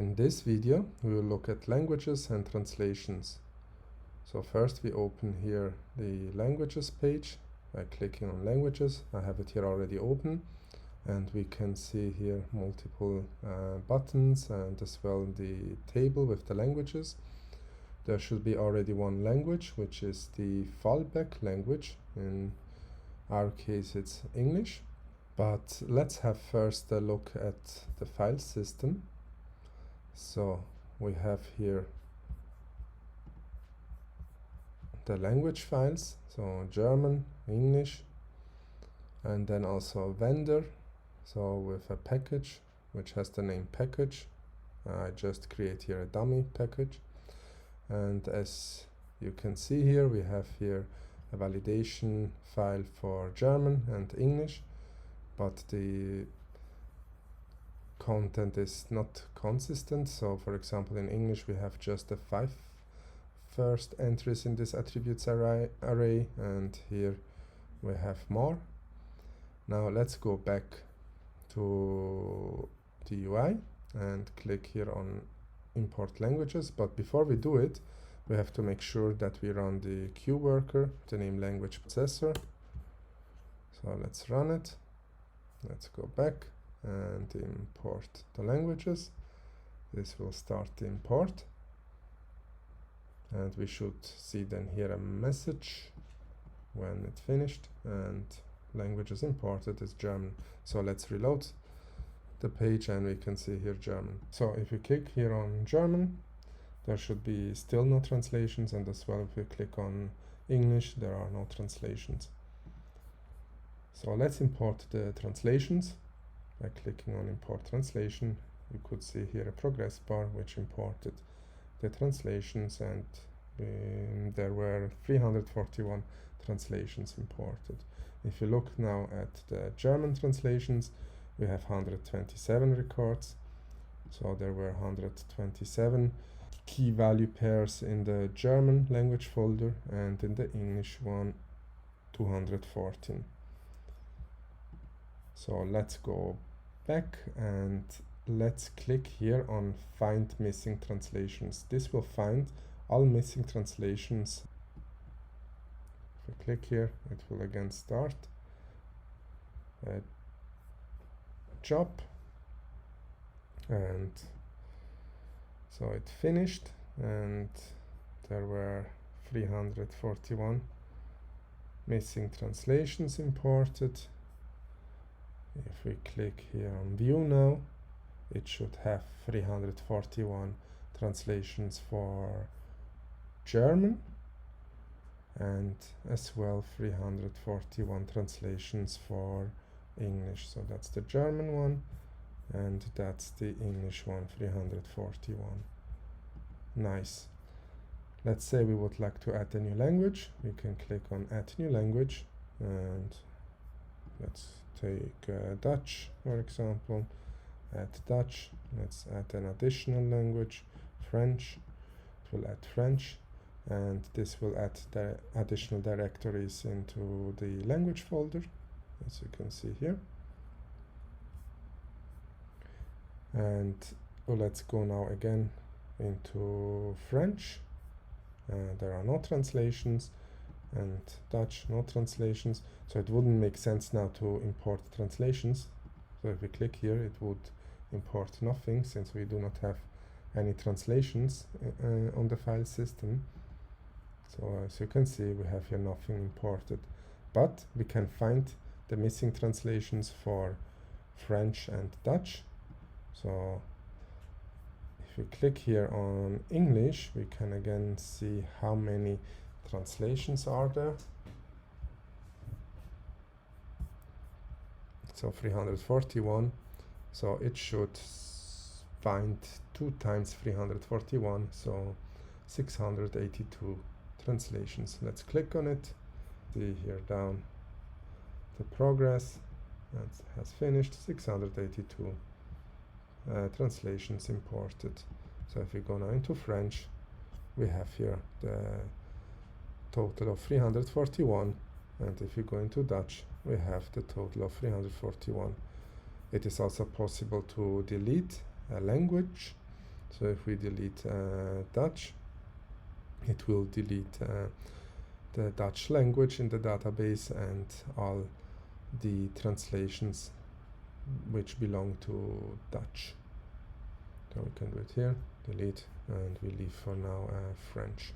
In this video we will look at languages and translations. So first we open here the languages page by clicking on languages. I have it here already open, and we can see here multiple buttons and as well the table with the languages. There should be already one language, which is the fallback language. In our case it's English, but let's have first a look at the file system. So we have here the language files, so German, English, and then also vendor, so with a package which has the name package. I just create here a dummy package, and as you can see here we have here a validation file for German and English, but the content is not consistent. So for example, in English we have just the 5 first entries in this attributes array, and here we have more. Now let's go back to the UI and click here on import languages, but before we do it we have to make sure that we run the QWorker, the name language processor. So let's run it. Let's go back and import the languages. This will start the import, and we should see then here a message when it's finished, and languages imported is German. So let's reload the page and we can see here German. So if we click here on German, there should be still no translations, and as well if we click on English, there are no translations. So let's import the translations. By clicking on import translation, you could see here a progress bar which imported the translations, and there were 341 translations imported. If you look now at the German translations, we have 127 records. So there were 127 key value pairs in the German language folder, and in the English one 214. So let's go back and let's click here on find missing translations. This will find all missing translations. If we click here, it will again start a job, and so it finished, and there were 341 missing translations imported. If we click here on view now, it should have 341 translations for German, and as well 341 translations for English. So that's the German one, and that's the English one, 341. Nice. Let's say we would like to add a new language. We can click on add new language, and let's take Dutch, for example. Add Dutch. Let's add an additional language, French. It will add French, and this will add the additional directories into the language folder, as you can see here. And let's go now again into French. There are no translations, and Dutch, no translations, so it wouldn't make sense now to import translations. So if we click here, it would import nothing, since we do not have any translations on the file system. So as you can see, we have here nothing imported, but we can find the missing translations for French and Dutch. So if we click here on English, we can again see how many translations are there. So 341, so it should find 2 times 341, so 682 translations. Let's click on it. See here down the progress, that has finished 682 translations imported. So if we go now into French, we have here the total of 341, and if you go into Dutch, we have the total of 341. It is also possible to delete a language So if we delete Dutch, it will delete the Dutch language in the database and all the translations which belong to Dutch. So we can do it here, delete, and we leave for now French.